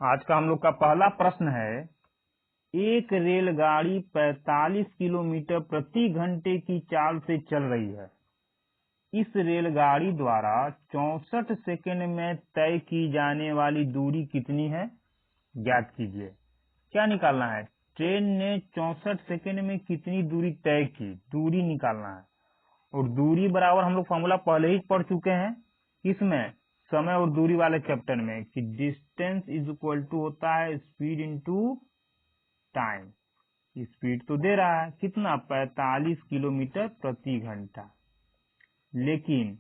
आज का हम लोग का पहला प्रश्न है, एक रेलगाड़ी 45 किलोमीटर प्रति घंटे की चाल से चल रही है। इस रेलगाड़ी द्वारा 64 सेकंड में तय की जाने वाली दूरी कितनी है, ज्ञात कीजिए। क्या निकालना है? ट्रेन ने 64 सेकंड में कितनी दूरी तय की, दूरी निकालना है। और दूरी बराबर हम लोग फॉर्मूला पहले ही पढ़ चुके हैं, इसमें समय और दूरी वाले चैप्टर में, कि डिस्टेंस इज इक्वल टू होता है स्पीड इनटू टाइम। स्पीड तो दे रहा है कितना, 45 किलोमीटर प्रति घंटा, लेकिन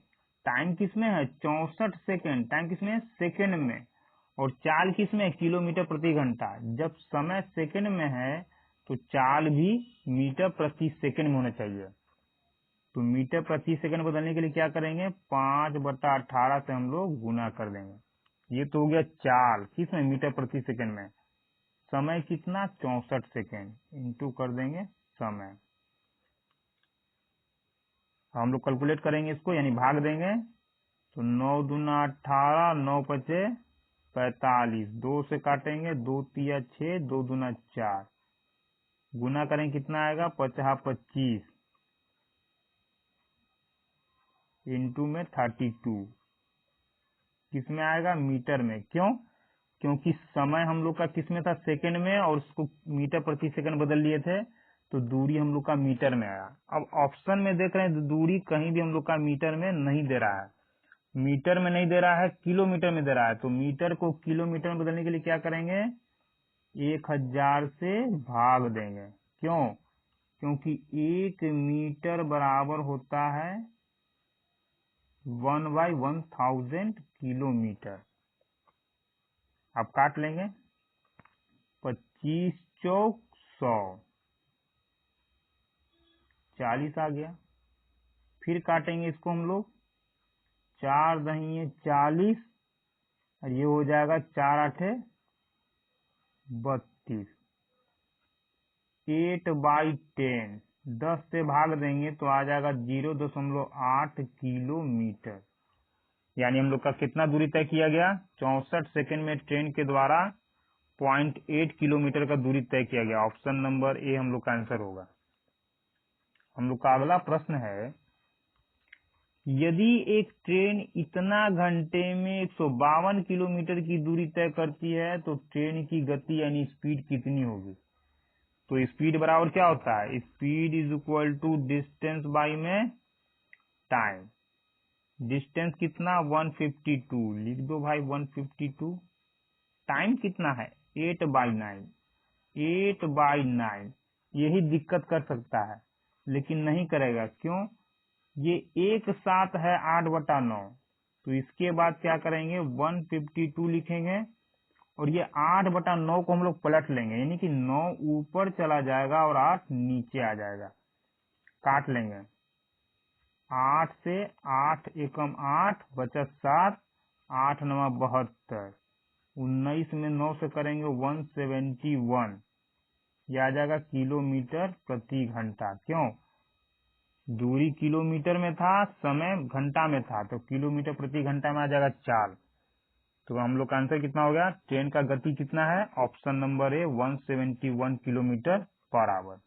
टाइम किसमें है, 64 सेकंड। टाइम किसमें है, सेकंड में। और चाल किसमें, किलोमीटर प्रति घंटा। जब समय सेकंड में है तो चाल भी मीटर प्रति सेकंड में होना चाहिए। तो मीटर प्रति सेकंड बदलने के लिए क्या करेंगे, 5/18 से हम लोग गुना कर देंगे। ये तो हो गया चाल किसमें, मीटर प्रति सेकंड में। समय कितना, 64 सेकंड, इंटू कर देंगे समय। हम लोग कैलकुलेट करेंगे इसको, यानी भाग देंगे। तो 9 दूना 18, 9 पचे 45, 2 से काटेंगे, 2 तिया 6, 2 दूना 4, गुना करेंगे कितना आएगा, 50 25, इंटू में 32, किसमें आएगा, मीटर में। क्यों? क्योंकि समय हम लोग का किसमें था, सेकंड में, और उसको मीटर प्रति सेकंड बदल लिए थे, तो दूरी हम लोग का मीटर में आया। अब ऑप्शन में देख रहे हैं, दूरी कहीं भी हम लोग का मीटर में नहीं दे रहा है। मीटर में नहीं दे रहा है, किलोमीटर में दे रहा है। तो मीटर को किलोमीटर में बदलने के लिए क्या करेंगे, 1000 से भाग देंगे। क्यों? क्योंकि 1 मीटर बराबर होता है 1/1000 किलोमीटर। अब काट लेंगे, 25 चौक 100, 40 आ गया। फिर काटेंगे इसको हम लोग, 4 दहिए 40, और ये हो जाएगा 4 आठे 32, 8/10, 10 से भाग देंगे तो आ जाएगा 0.8 किलोमीटर। यानी हम लोग का कितना दूरी तय किया गया, 64 सेकंड में ट्रेन के द्वारा 0.8 किलोमीटर का दूरी तय किया गया। ऑप्शन नंबर ए हम लोग का आंसर होगा। हम लोग का अगला प्रश्न है, यदि एक ट्रेन इतना घंटे में 152 किलोमीटर की दूरी तय करती है तो ट्रेन की गति यानी स्पीड कितनी होगी। तो स्पीड बराबर क्या होता है, speed is equal to distance by में टाइम। डिस्टेंस कितना, 152, लिख दो भाई 152। टाइम कितना है, 8/9, 8/9। यही दिक्कत कर सकता है, लेकिन नहीं करेगा। क्यों? ये एक साथ है 8/9, तो इसके बाद क्या करेंगे, 152 लिखेंगे, और ये 8/9 को हम लोग पलट लेंगे, यानी कि 9 ऊपर चला जाएगा और 8 नीचे आ जाएगा। काट लेंगे, 8 से 8 एकम 8 बचा 7, 8 9 72, 19 में 9 से करेंगे 171, ये आ जाएगा किलोमीटर प्रति घंटा। क्यों? दूरी किलोमीटर में था, समय घंटा में था, तो किलोमीटर प्रति घंटा में आ जाएगा चाल। तो हम लोग का आंसर कितना हो गया, ट्रेन का गति कितना है, option number A 171 kilometre per hour.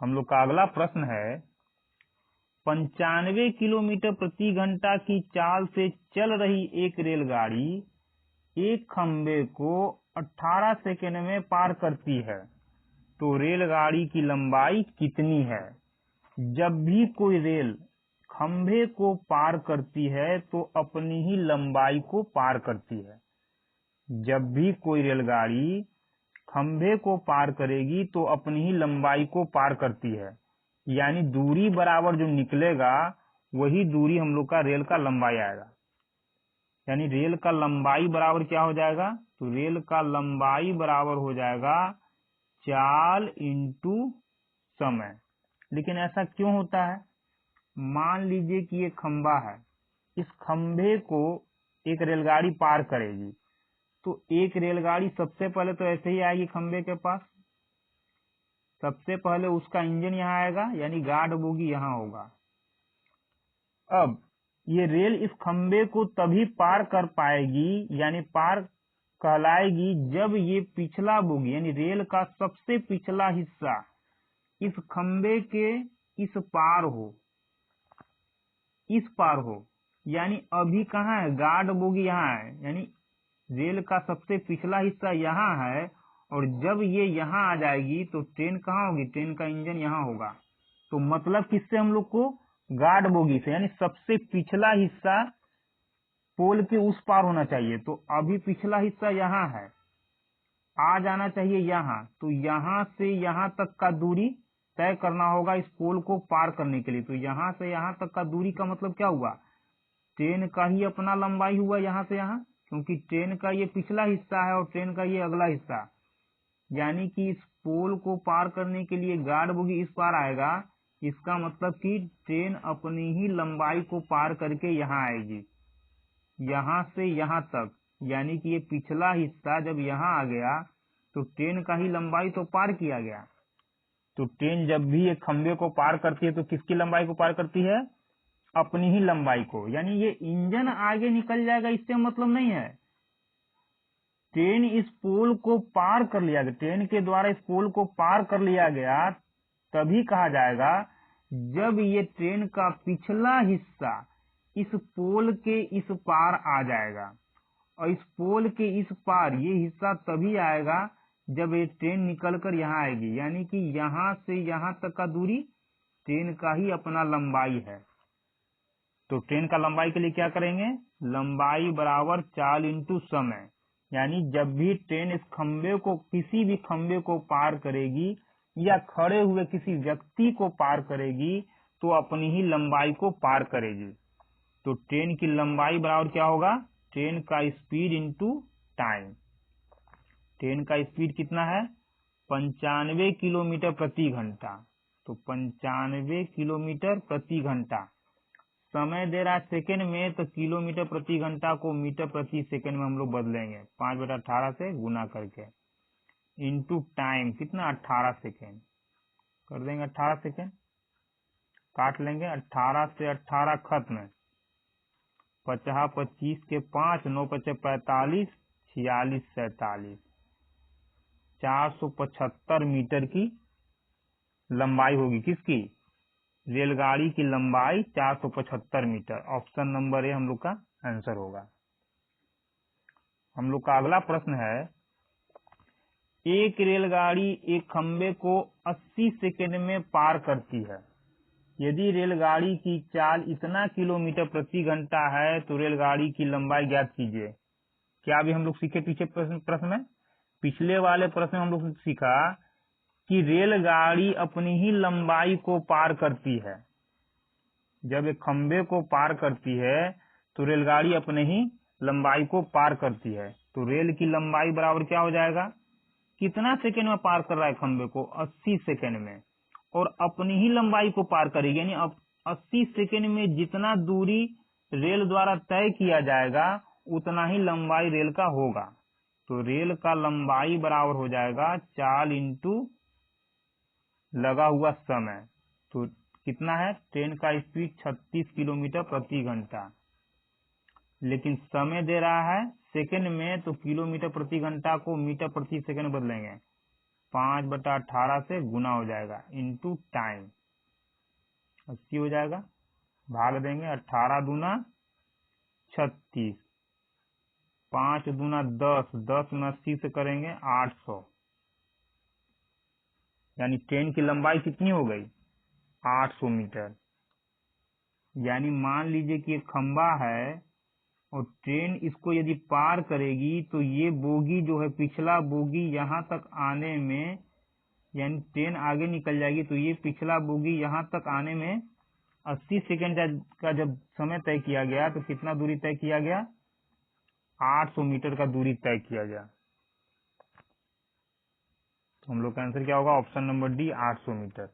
हम लोग का अगला प्रश्न है, 95 किलोमीटर प्रति घंटा की चाल से चल रही एक रेलगाड़ी एक खंबे को 18 सेकंड में पार करती है, तो रेलगाड़ी की लंबाई कितनी है। जब भी कोई रेल खंभे को पार करती है तो अपनी ही लंबाई को पार करती है। जब भी कोई रेलगाड़ी खंभे को पार करेगी तो अपनी ही लंबाई को पार करती है, यानी दूरी बराबर जो निकलेगा वही दूरी हम लोग का रेल का लंबाई आएगा। यानी रेल का लंबाई बराबर क्या हो जाएगा, तो रेल का लंबाई बराबर हो जाएगा चाल इंटू समय। लेकिन ऐसा क्यों होता है, मान लीजिए कि ये खंबा है, इस खंबे को एक रेलगाड़ी पार करेगी, तो एक रेलगाड़ी सबसे पहले तो ऐसे ही आएगी खंबे के पास, सबसे पहले उसका इंजन यहाँ आएगा, यानी गार्ड बोगी यहाँ होगा। अब ये रेल इस खंबे को तभी पार कर पाएगी, यानी पार कहलाएगी जब ये पिछला बोगी यानी रेल का सबसे पिछला हिस्सा इस खंबे के इस पार हो, यानी अभी कहाँ है, गार्ड बोगी यहाँ है, यानी रेल का सबसे पिछला हिस्सा यहाँ है, और जब ये यहाँ आ जाएगी तो ट्रेन कहाँ होगी, ट्रेन का इंजन यहाँ होगा। तो मतलब किससे हम लोग को, गार्ड बोगी से, यानी सबसे पिछला हिस्सा पोल के उस पार होना चाहिए। तो अभी पिछला हिस्सा यहाँ है, आ जाना चाहिए यहाँ, तो यहाँ से यहाँ तक का दूरी तय करना होगा इस पोल को पार करने के लिए। तो यहाँ से यहाँ तक का दूरी का मतलब क्या हुआ, ट्रेन का ही अपना लंबाई हुआ यहाँ से यहाँ, क्योंकि ट्रेन का ये पिछला हिस्सा है और ट्रेन का ये अगला हिस्सा, यानी कि इस पोल को पार करने के लिए गार्ड बोगी इस पार आएगा, इसका मतलब कि ट्रेन अपनी ही लंबाई को पार करके यहाँ आएगी, यहाँ से यहाँ तक, यानी कि ये पिछला हिस्सा जब यहाँ आ गया तो ट्रेन का ही लंबाई तो पार किया गया। तो ट्रेन जब भी एक खंबे को पार करती है तो किसकी लंबाई को पार करती है, अपनी ही लंबाई को, यानी ये इंजन आगे निकल जाएगा इससे मतलब नहीं है, ट्रेन इस पोल को पार कर लिया गया, ट्रेन के द्वारा इस पोल को पार कर लिया गया, तभी कहा जाएगा जब ये ट्रेन का पिछला हिस्सा इस पोल के इस पार आ जाएगा। और इस पोल के इस पार ये हिस्सा तभी आएगा जब ये ट्रेन निकलकर यहाँ आएगी, यानी कि यहाँ से यहाँ तक का दूरी ट्रेन का ही अपना लंबाई है। तो ट्रेन का लंबाई के लिए क्या करेंगे, लंबाई बराबर चाल इंटू समय, यानी जब भी ट्रेन इस खंबे को, किसी भी खंबे को पार करेगी या खड़े हुए किसी व्यक्ति को पार करेगी तो अपनी ही लंबाई को पार करेगी। तो ट्रेन की लंबाई बराबर क्या होगा, ट्रेन का स्पीड इंटू टाइम। ट्रेन का स्पीड कितना है, 95 किलोमीटर प्रति घंटा, तो 95 किलोमीटर प्रति घंटा। समय दे रहा है सेकेंड में, तो किलोमीटर प्रति घंटा को मीटर प्रति सेकेंड में हम लोग बदलेंगे 5/18 से गुना करके, इंटू टाइम कितना 18 सेकेंड कर देंगे, 18 सेकेंड काट लेंगे, 18 से 18 खत्म, 50 25 के 5 9 5 45 46 47 475 मीटर की लंबाई होगी, किसकी, रेलगाड़ी की लंबाई 475 मीटर। ऑप्शन नंबर ए हम लोग का आंसर होगा। हम लोग का अगला प्रश्न है, एक रेलगाड़ी एक खंबे को 80 सेकेंड में पार करती है, यदि रेलगाड़ी की चाल इतना किलोमीटर प्रति घंटा है तो रेलगाड़ी की लंबाई ज्ञात कीजिए। क्या अभी हम लोग सीखे पीछे प्रश्न में, पिछले वाले प्रश्न में हम लोग सीखा कि रेलगाड़ी अपनी ही लंबाई को पार करती है, जब एक खंबे को पार करती है तो रेलगाड़ी अपने ही लंबाई को पार करती है। तो रेल की लंबाई बराबर क्या हो जाएगा, कितना सेकेंड में पार कर रहा है खंबे को, 80 सेकेंड में, और अपनी ही लंबाई को पार करेगी, यानी अब 80 सेकेंड में जितना दूरी रेल द्वारा तय किया जाएगा उतना ही लंबाई रेल का होगा। तो रेल का लंबाई बराबर हो जाएगा चाल इंटू लगा हुआ समय। तो कितना है, ट्रेन का स्पीड 36 किलोमीटर प्रति घंटा, लेकिन समय दे रहा है सेकेंड में, तो किलोमीटर प्रति घंटा को मीटर प्रति सेकेंड बदलेंगे, 5/18 से गुना हो जाएगा, इंटू टाइम 80 हो जाएगा, भाग देंगे, 18 दूना 36, 5 दूना 10, 10 में 80 से करेंगे 800, यानी ट्रेन की लंबाई कितनी हो गई, 800 मीटर। यानी मान लीजिए कि एक खंबा है और ट्रेन इसको यदि पार करेगी तो ये बोगी जो है, पिछला बोगी यहाँ तक आने में, यानी ट्रेन आगे निकल जाएगी तो ये पिछला बोगी यहाँ तक आने में 80 सेकेंड का जब समय तय किया गया तो कितना दूरी तय किया गया, 800 मीटर का दूरी तय किया गया। तो हम लोग का आंसर क्या होगा, ऑप्शन नंबर डी 800 मीटर।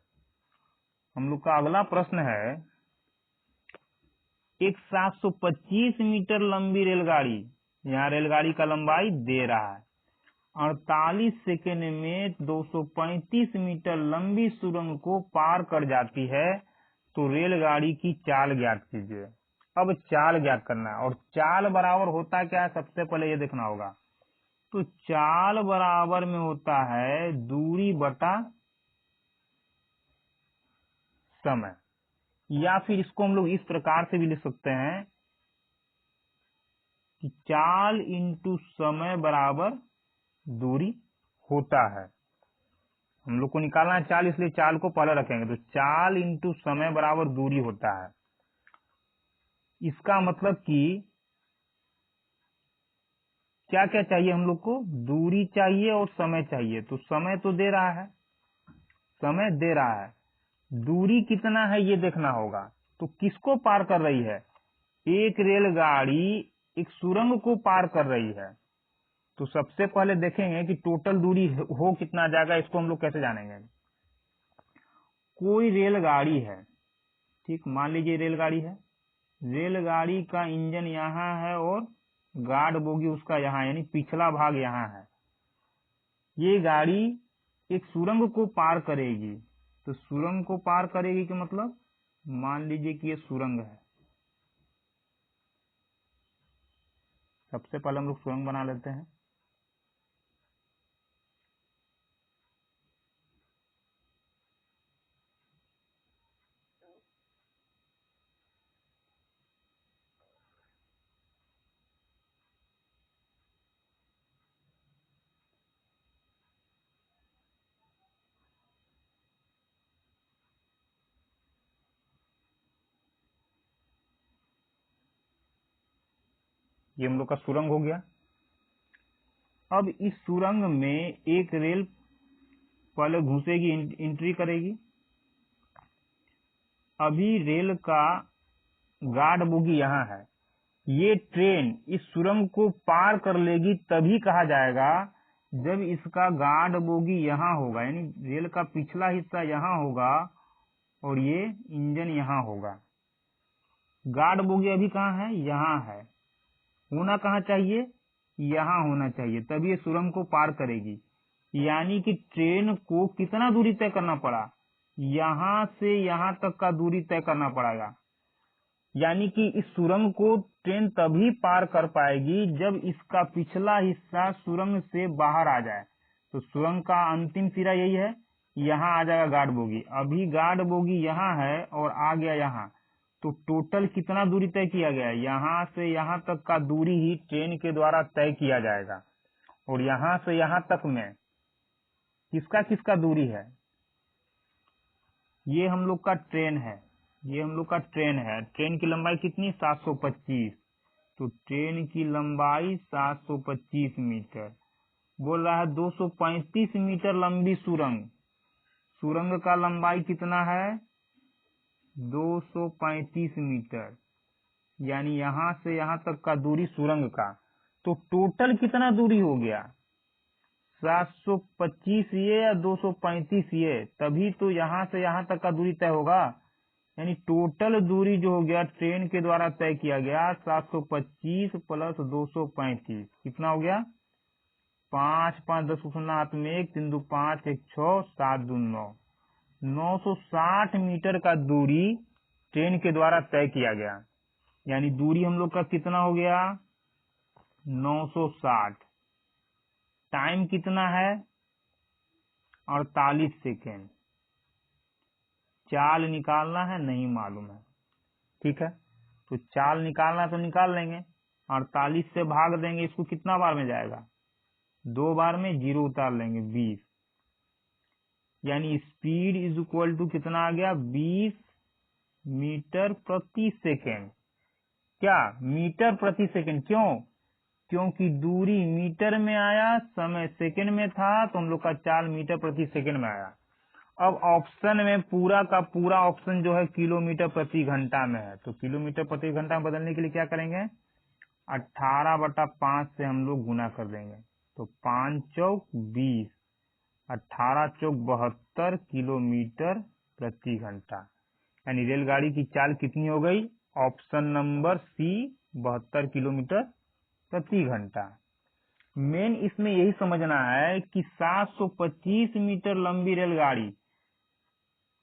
हम लोग का अगला प्रश्न है, एक 725 मीटर लंबी रेलगाड़ी, यहाँ रेलगाड़ी का लंबाई दे रहा है, 48 सेकेंड में 235 मीटर लंबी सुरंग को पार कर जाती है, तो रेलगाड़ी की चाल ज्ञात कीजिए। अब चाल ज्ञात करना है, और चाल बराबर होता क्या है सबसे पहले ये देखना होगा। तो चाल बराबर में होता है दूरी बटा समय, या फिर इसको हम लोग इस प्रकार से भी लिख सकते हैं कि चाल इंटू समय बराबर दूरी होता है। हम लोग को निकालना है चाल, इसलिए चाल को पहले रखेंगे, तो चाल इंटू समय बराबर दूरी होता है। इसका मतलब कि क्या क्या चाहिए हम लोग को, दूरी चाहिए और समय चाहिए। तो समय तो दे रहा है, समय दे रहा है, दूरी कितना है ये देखना होगा। तो किसको पार कर रही है, एक रेलगाड़ी एक सुरंग को पार कर रही है। तो सबसे पहले देखेंगे कि टोटल दूरी हो कितना जाएगा, इसको हम लोग कैसे जानेंगे। कोई रेलगाड़ी है, ठीक, मान लीजिए रेलगाड़ी है, रेलगाड़ी का इंजन यहाँ है और गार्ड बोगी उसका यहाँ, यानी पिछला भाग यहाँ है। ये गाड़ी एक सुरंग को पार करेगी, तो सुरंग को पार करेगी का मतलब मान लीजिए कि ये सुरंग है। सबसे पहले हम लोग सुरंग बना लेते हैं। ये हम लोग का सुरंग हो गया। अब इस सुरंग में एक रेल पहले घुसेगी, एंट्री करेगी। अभी रेल का गार्ड बोगी यहाँ है, ये ट्रेन इस सुरंग को पार कर लेगी तभी कहा जाएगा जब इसका गार्ड बोगी यहाँ होगा, यानी रेल का पिछला हिस्सा यहाँ होगा और ये इंजन यहाँ होगा। गार्ड बोगी अभी कहाँ है, यहाँ है, होना कहाँ चाहिए, यहाँ होना चाहिए, तभी ये सुरंग को पार करेगी। यानी कि ट्रेन को कितना दूरी तय करना पड़ा, यहाँ से यहाँ तक का दूरी तय करना पड़ेगा। यानी कि इस सुरंग को ट्रेन तभी पार कर पाएगी जब इसका पिछला हिस्सा सुरंग से बाहर आ जाए। तो सुरंग का अंतिम सिरा यही है, यहाँ आ जाएगा गार्ड बोगी। अभी गार्ड बोगी यहाँ है और आ गया यहाँ, तो टोटल कितना दूरी तय किया गया है, यहाँ से यहाँ तक का दूरी ही ट्रेन के द्वारा तय किया जाएगा। और यहाँ से यहाँ तक में किसका किसका दूरी है, ये हम लोग का ट्रेन है, ये हम लोग का ट्रेन है। ट्रेन की लंबाई कितनी, 725। तो ट्रेन की लंबाई 725 मीटर। बोल रहा है 235 मीटर लंबी सुरंग, सुरंग का लंबाई कितना है, 235 मीटर, यानी यहां से यहां तक का दूरी सुरंग का। तो टोटल कितना दूरी हो गया, 725 ये या 235 ये, तभी तो यहां से यहां तक का दूरी तय होगा। यानी टोटल दूरी जो हो गया ट्रेन के द्वारा तय किया गया 725 प्लस 235, कितना हो गया, 5 5 10 शून्य हाथ में 1 3 2 5 1 6 7 2 9, 960 मीटर का दूरी ट्रेन के द्वारा तय किया गया। यानी दूरी हम लोग का कितना हो गया, 960। टाइम कितना है, 48 सेकेंड। चाल निकालना है, नहीं मालूम है, ठीक है। तो चाल निकालना तो निकाल लेंगे, 48 से भाग देंगे, इसको कितना बार में जाएगा, 2 बार में, 0 उतार लेंगे, 20। यानी स्पीड इज इक्वल टू कितना आ गया, 20 मीटर प्रति सेकेंड। क्या, मीटर प्रति सेकेंड, क्यों, क्योंकि दूरी मीटर में आया, समय सेकेंड में था, तो हम लोग का चाल मीटर प्रति सेकेंड में आया। अब ऑप्शन में पूरा का पूरा ऑप्शन जो है किलोमीटर प्रति घंटा में है, तो किलोमीटर प्रति घंटा में बदलने के लिए क्या करेंगे, 18/5 से हम लोग गुना कर देंगे। तो 5 चौक 20, 18 चौक 72 किलोमीटर प्रति घंटा। यानी रेलगाड़ी की चाल कितनी हो गई, ऑप्शन नंबर सी, 72 किलोमीटर प्रति घंटा। मेन इसमें यही समझना है कि 725 मीटर लंबी रेलगाड़ी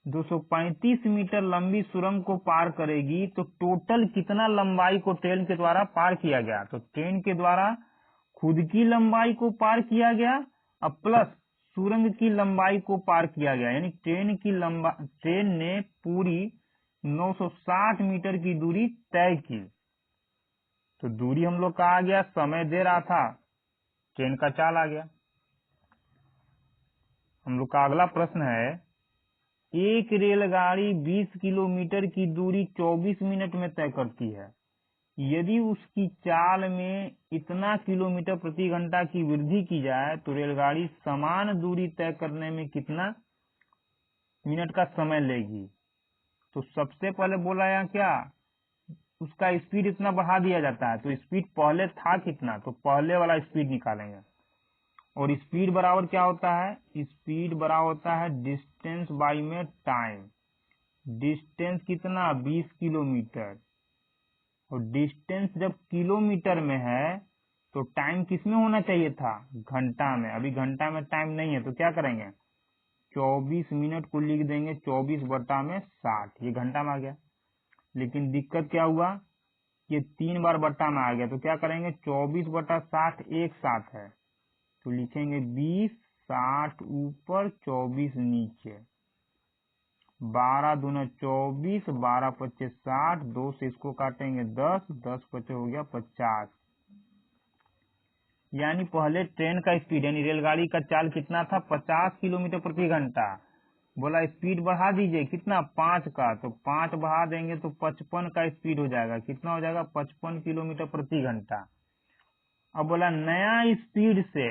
235 मीटर लंबी सुरंग को पार करेगी, तो टोटल कितना लंबाई को ट्रेन के द्वारा पार किया गया। तो ट्रेन के द्वारा खुद की लंबाई को पार किया गया और प्लस सुरंग की लंबाई को पार किया गया, यानी ट्रेन ने पूरी 960 मीटर की दूरी तय की। तो दूरी हम लोग का आ गया, समय दे रहा था, ट्रेन का चाल आ गया। हम लोग का अगला प्रश्न है, एक रेलगाड़ी 20 किलोमीटर की दूरी 24 मिनट में तय करती है। यदि उसकी चाल में इतना किलोमीटर प्रति घंटा की वृद्धि की जाए तो रेलगाड़ी समान दूरी तय करने में कितना मिनट का समय लेगी। तो सबसे पहले बोला यहाँ क्या, उसका स्पीड इतना बढ़ा दिया जाता है, तो स्पीड पहले था कितना, तो पहले वाला स्पीड निकालेंगे। और स्पीड बराबर क्या होता है, स्पीड बराबर होता है डिस्टेंस बाई में टाइम। डिस्टेंस कितना, 20 किलोमीटर, और डिस्टेंस जब किलोमीटर में है तो टाइम किसमें होना चाहिए था, घंटा में। अभी घंटा में टाइम नहीं है, तो क्या करेंगे, 24 मिनट को लिख देंगे 24/60, ये घंटा में आ गया। लेकिन दिक्कत क्या हुआ, ये 3 बार बट्टा में आ गया, तो क्या करेंगे, 24/60 एक साथ है, तो लिखेंगे 20, 60 ऊपर 24 नीचे, 12 दूना 24, 12 पच्चे 60, 2 से इसको काटेंगे 10, 10 पच्चे हो गया 50। यानी पहले ट्रेन का स्पीड यानी रेलगाड़ी का चाल कितना था, 50 किलोमीटर प्रति घंटा। बोला स्पीड बढ़ा दीजिए, कितना, 5 का, तो 5 बढ़ा देंगे तो 55 का स्पीड हो जाएगा। कितना हो जाएगा, 55 किलोमीटर प्रति घंटा। अब बोला नया स्पीड से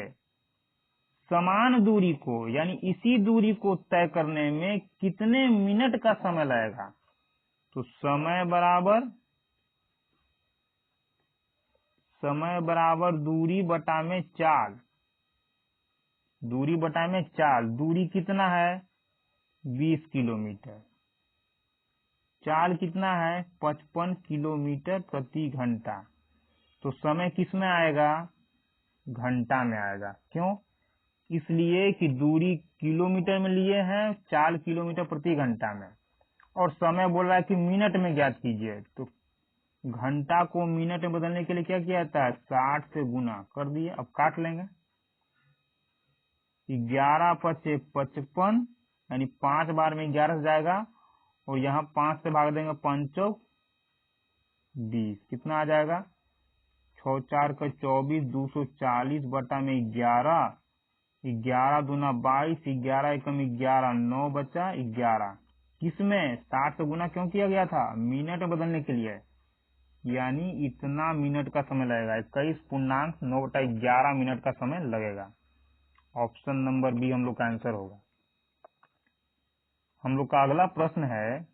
समान दूरी को यानी इसी दूरी को तय करने में कितने मिनट का समय लगेगा। तो समय बराबर दूरी बटा में चाल, दूरी बटा में चाल। दूरी कितना है, 20 किलोमीटर, चाल कितना है, 55 किलोमीटर प्रति घंटा। तो समय किस में आएगा, घंटा में आएगा। क्यों, इसलिए कि दूरी किलोमीटर में लिए हैं, चाल किलोमीटर प्रति घंटा में, और समय बोल रहा है कि मिनट में ज्ञात कीजिए। तो घंटा को मिनट में बदलने के लिए क्या किया जाता है, 60 से गुना कर दिए। अब काट लेंगे, 11 पचे 55, यानी 5 बार में 11 से जाएगा, और यहाँ 5 से भाग देंगे, 5 20, कितना आ जाएगा, 6 4 का 24, 240 बटा में 11, 11 दूना 22, 11 एकम 11, 9 बचा 11। किसमें, 60 से गुना क्यों किया गया था, मिनट में बदलने के लिए, यानी इतना मिनट का समय लगेगा, 21.9/11 मिनट का समय लगेगा। ऑप्शन नंबर बी हम लोग का आंसर होगा। हम लोग का अगला प्रश्न है,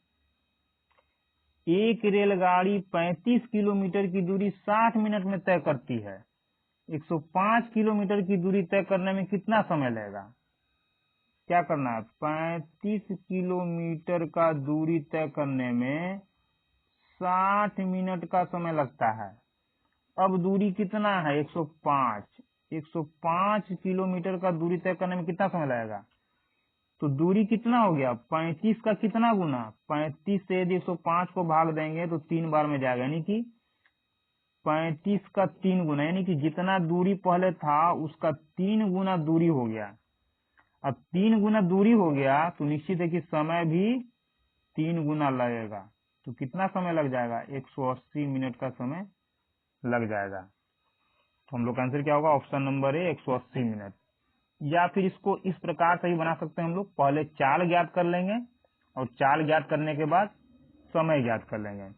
एक रेलगाड़ी 35 किलोमीटर की दूरी 60 मिनट में तय करती है। 105 किलोमीटर की दूरी तय करने में कितना समय लगेगा। क्या करना है, 35 किलोमीटर का दूरी तय करने में 60 मिनट का समय लगता है। अब दूरी कितना है, 105, 105 किलोमीटर का दूरी तय करने में कितना समय लगेगा। तो दूरी कितना हो गया, 35 का कितना गुना, 35 से यदि 105 को भाग देंगे तो 3 बार में जाएगा, यानी कि 35 का 3 गुना, यानी कि जितना दूरी पहले था उसका 3 गुना दूरी हो गया। अब 3 गुना दूरी हो गया तो निश्चित है कि समय भी 3 गुना लगेगा। तो कितना समय लग जाएगा, 180 मिनट का समय लग जाएगा। तो हम लोग का आंसर क्या होगा, ऑप्शन नंबर ए, 180 मिनट। या फिर इसको इस प्रकार से भी बना सकते हैं हम लोग, पहले चाल ज्ञात कर लेंगे और चाल ज्ञात करने के बाद समय ज्ञात कर लेंगे।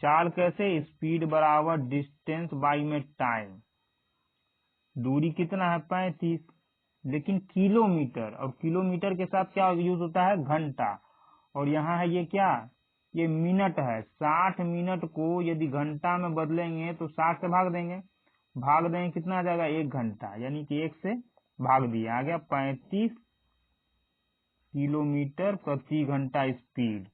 चाल कैसे, स्पीड बराबर डिस्टेंस बाई में टाइम। दूरी कितना है, 35, लेकिन किलोमीटर, और किलोमीटर के साथ क्या यूज होता है, घंटा, और यहाँ है ये क्या, ये मिनट है। 60 मिनट को यदि घंटा में बदलेंगे तो 60 से भाग देंगे, कितना आ जाएगा, 1 घंटा, यानी कि 1 से भाग दिए, आ गया 35 किलोमीटर प्रति घंटा स्पीड।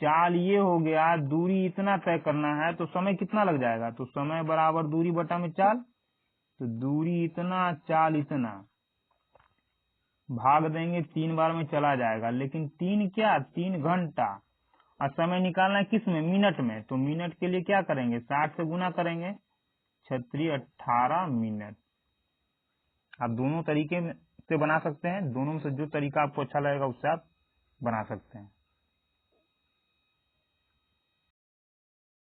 चाल ये हो गया, दूरी इतना तय करना है तो समय कितना लग जाएगा, तो समय बराबर दूरी बटा में चाल। तो दूरी इतना, चाल इतना, भाग देंगे, 3 बार में चला जाएगा, लेकिन 3 क्या, 3 घंटा, और समय निकालना है किस में, मिनट में। तो मिनट के लिए क्या करेंगे, 60 से गुना करेंगे, क्षत्रिय 18 मिनट। आप दोनों तरीके से बना सकते हैं, दोनों में से जो तरीका आपको अच्छा लगेगा उससे आप बना सकते हैं।